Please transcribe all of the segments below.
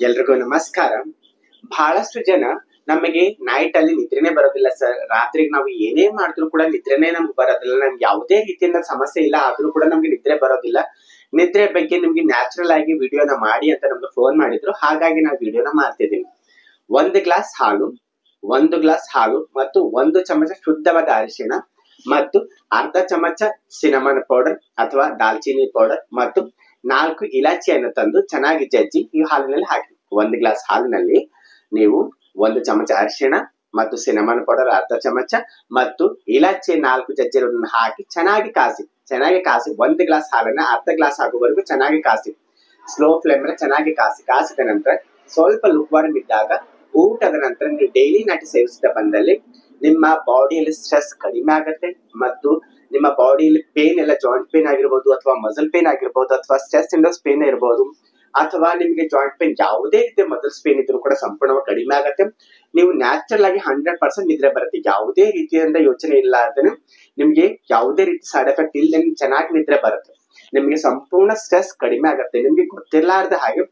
ಎಲ್ರಿಗೂ ನಮಸ್ಕಾರ. ಬಹಳಷ್ಟು ಜನ ನಮಗೆ ನೈಟ್ ಅಲ್ಲಿ ನಿದ್ರೆನೆ ಬರೋದಿಲ್ಲ ಸರ್. ರಾತ್ರಿಗೆ ನಾವು ಏನೇ ಮಾಡಿದ್ರು ಕೂಡ ನಿದ್ರೆನೆ ನಮ್ಗೆ ಬರೋದಿಲ್ಲ. ನಮ್ಗೆ ಯಾವುದೇ ರೀತಿಯಿಂದ ಸಮಸ್ಯೆ ಇಲ್ಲ, ಆದ್ರೂ ಕೂಡ ನಮ್ಗೆ ನಿದ್ರೆ ಬರೋದಿಲ್ಲ. ನಿದ್ರೆ ಬಗ್ಗೆ ನಿಮ್ಗೆ ನ್ಯಾಚುರಲ್ ಆಗಿ ವಿಡಿಯೋನ ಮಾಡಿ ಅಂತ ನಮ್ಗೆ ಫೋನ್ ಮಾಡಿದ್ರು, ಹಾಗಾಗಿ ನಾವು ವಿಡಿಯೋನ ಮಾಡ್ತಿದ್ದೀವಿ. ಒಂದು ಗ್ಲಾಸ್ ಹಾಲು ಮತ್ತು 1 ಚಮಚ ಶುದ್ಧವಾದ ಅರಿಶಿಣ ಮತ್ತು ಅರ್ಧ ಚಮಚ ಸಿನಮನ್ ಪೌಡರ್ ಅಥವಾ ದಾಲ್ಚಿನ್ನಿ ಪೌಡರ್ ಮತ್ತು 4 ಇಲಾಚಿಯನ್ನು ತಂದು ಚೆನ್ನಾಗಿ ಜಜ್ಜಿ ಈ ಹಾಲಿನಲ್ಲಿ ಹಾಕಿ. 1 ಗ್ಲಾಸ್ ಹಾಲಿನಲ್ಲಿ ನೀವು 1 ಚಮಚ ಅರಿಶಿಣ ಮತ್ತು ಸಿನಮನ್ ಪೌಡರ್ ಅರ್ಧ ಚಮಚ ಮತ್ತು ಇಲಾಚಿ 4 ಜಜ್ಜಿರೋದನ್ನ ಹಾಕಿ ಚೆನ್ನಾಗಿ ಕಾಸಿ 1 ಗ್ಲಾಸ್ ಹಾಲನ್ನ ಅರ್ಧ ಗ್ಲಾಸ್ ಆಗುವವರೆಗೂ ಚೆನ್ನಾಗಿ ಕಾಸಿ. ಸ್ಲೋ ಫ್ಲೇಮ್ ಮೇಲೆ ಚೆನ್ನಾಗಿ ಕಾಸಿದ ನಂತರ ಸ್ವಲ್ಪ ಲುಕ್ವಾರ್ಮ್ ಇದ್ದಾಗ ಊಟದ ನಂತರ ನೀವು ಡೈಲಿ ನಾಟಿ ಸೇವಿಸ್ತಾ ಬಂದಲ್ಲಿ ನಿಮ್ಮ ಬಾಡಿಯಲ್ಲಿ ಸ್ಟ್ರೆಸ್ ಕಡಿಮೆ ಆಗುತ್ತೆ ಮತ್ತು ನಿಮ್ಮ ಬಾಡಿಯಲ್ಲಿ ಪೇನ್ ಎಲ್ಲ ಜಾಯಿಂಟ್ ಪೇನ್ ಆಗಿರ್ಬೋದು ಅಥವಾ ಮಸಲ್ ಪೇನ್ ಆಗಿರ್ಬೋದು ಅಥವಾ ಸ್ಟ್ರೆಸ್ ಇಂಡೋಸ್ ಪೇನ್ ಇರಬಹುದು ಅಥವಾ ನಿಮಗೆ ಜಾಯಿಂಟ್ ಪೇನ್ ಯಾವುದೇ ರೀತಿಯ ಮಸಲ್ಸ್ ಪೇನ್ ಇದ್ರೂ ಕೂಡ ಸಂಪೂರ್ಣವಾಗಿ ಕಡಿಮೆ ಆಗುತ್ತೆ. ನೀವು ನ್ಯಾಚುರಲ್ ಆಗಿ 100% ನಿದ್ರೆ ಬರುತ್ತೆ. ಯಾವುದೇ ರೀತಿಯಿಂದ ಯೋಚನೆ ಇಲ್ಲ ಅಂದ್ರೆ ನಿಮ್ಗೆ ಯಾವುದೇ ರೀತಿ ಸೈಡ್ ಎಫೆಕ್ಟ್ ಇಲ್ಲ, ಚೆನ್ನಾಗಿ ನಿದ್ರೆ ಬರುತ್ತೆ. ನಿಮ್ಗೆ ಸಂಪೂರ್ಣ ಸ್ಟ್ರೆಸ್ ಕಡಿಮೆ ಆಗುತ್ತೆ. ನಿಮ್ಗೆ ಗೊತ್ತಿರ್ಲಾರ್ದ ಹಾಗೆ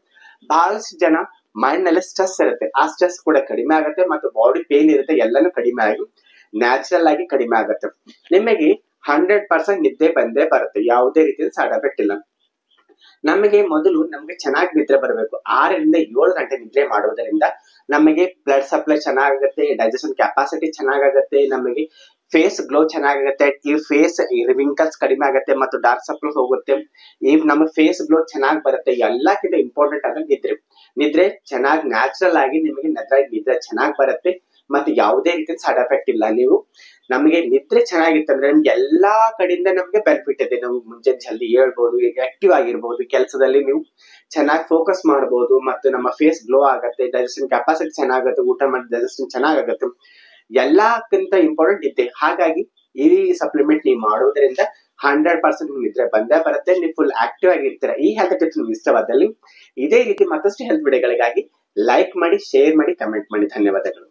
ಬಹಳಷ್ಟು ಜನ ಮೈಂಡ್ ನಲ್ಲಿ ಸ್ಟ್ರೆಸ್ ಇರುತ್ತೆ, ಆ ಸ್ಟ್ರೆಸ್ ಕೂಡ ಕಡಿಮೆ ಆಗುತ್ತೆ ಮತ್ತು ಬಾಡಿ ಪೇನ್ ಇರುತ್ತೆ, ಎಲ್ಲಾನು ಕಡಿಮೆ ಆಗಿ ನ್ಯಾಚುರಲ್ ಆಗಿ ಕಡಿಮೆ ಆಗುತ್ತೆ. ನಿಮಗೆ 100% ನಿದ್ದೆ ಬಂದೇ ಬರುತ್ತೆ, ಯಾವುದೇ ರೀತಿಯ ಸೈಡ್ ಎಫೆಕ್ಟ್ ಇಲ್ಲ. ನಮಗೆ ಚೆನ್ನಾಗಿ ನಿದ್ರೆ ಬರಬೇಕು. 6 ರಿಂದ 7 ಗಂಟೆ ನಿದ್ರೆ ಮಾಡುವುದರಿಂದ ನಮಗೆ ಬ್ಲಡ್ ಸಪ್ಲೈ ಚೆನ್ನಾಗುತ್ತೆ, ಡೈಜೆಷನ್ ಕೆಪಾಸಿಟಿ ಚೆನ್ನಾಗುತ್ತೆ, ನಮಗೆ ಫೇಸ್ ಗ್ಲೋ ಚೆನ್ನಾಗುತ್ತೆ, ಈ ಫೇಸ್ ರಿಂಕಲ್ಸ್ ಕಡಿಮೆ ಆಗುತ್ತೆ ಮತ್ತು ಡಾರ್ಕ್ ಸರ್ಕಲ್ಸ್ ಹೋಗುತ್ತೆ, ಈ ನಮ್ಮ ಫೇಸ್ ಗ್ಲೋ ಚೆನ್ನಾಗಿ ಬರುತ್ತೆ. ಎಲ್ಲಕ್ಕಿಂತ ಇಂಪಾರ್ಟೆಂಟ್ ಅಂದ್ರೆ ನಿದ್ರೆ ಚೆನ್ನಾಗಿ ನ್ಯಾಚುರಲ್ ಆಗಿ ನಿಮಗೆ ನಿದ್ರೆ ಚೆನ್ನಾಗಿ ಬರುತ್ತೆ ಮತ್ತೆ ಯಾವುದೇ ರೀತಿಯ ಸೈಡ್ ಎಫೆಕ್ಟ್ ಇಲ್ಲ. ನಮಗೆ ನಿದ್ರೆ ಚೆನ್ನಾಗಿತ್ತಂದ್ರೆ ನಿಮ್ಗೆ ಎಲ್ಲಾ ಕಡೆಯಿಂದ ನಮ್ಗೆ ಬೆನಿಫಿಟ್ ಇದೆ. ನಾವು ಮುಂಚೆ ಜಲ್ದಿ ಹೇಳ್ಬೋದು, ಆಕ್ಟಿವ್ ಆಗಿರ್ಬೋದು, ಕೆಲಸದಲ್ಲಿ ನೀವು ಚೆನ್ನಾಗಿ ಫೋಕಸ್ ಮಾಡಬಹುದು ಮತ್ತು ನಮ್ಮ ಫೇಸ್ ಗ್ಲೋ ಆಗುತ್ತೆ, ಡೈಜೆಷನ್ ಕೆಪಾಸಿಟಿ ಚೆನ್ನಾಗುತ್ತೆ, ಊಟ ಮಾಡಿ ಡೈಜೆಷನ್ ಚೆನ್ನಾಗುತ್ತೆ. ಎಲ್ಲಕ್ಕಿಂತ ಇಂಪಾರ್ಟೆಂಟ್ ನಿದ್ದೆ. ಹಾಗಾಗಿ ಈ ಸಪ್ಲಿಮೆಂಟ್ ನೀವು ಮಾಡುವುದರಿಂದ 100% ನಿದ್ರೆ ಬಂದೇ ಬರುತ್ತೆ. ನೀವು ಫುಲ್ ಆಕ್ಟಿವ್ ಆಗಿರ್ತೀರ. ಈ ಹೆಲ್ತ್ ಟಿಪ್ಸ್ ನಿಮ್ಗೆ ಇಷ್ಟವಾದಲ್ಲಿ ಇದೇ ರೀತಿ ಮತ್ತಷ್ಟು ಹೆಲ್ತ್ ವಿಡಿಯೋಗಳಿಗಾಗಿ ಲೈಕ್ ಮಾಡಿ, ಶೇರ್ ಮಾಡಿ, ಕಮೆಂಟ್ ಮಾಡಿ. ಧನ್ಯವಾದಗಳು.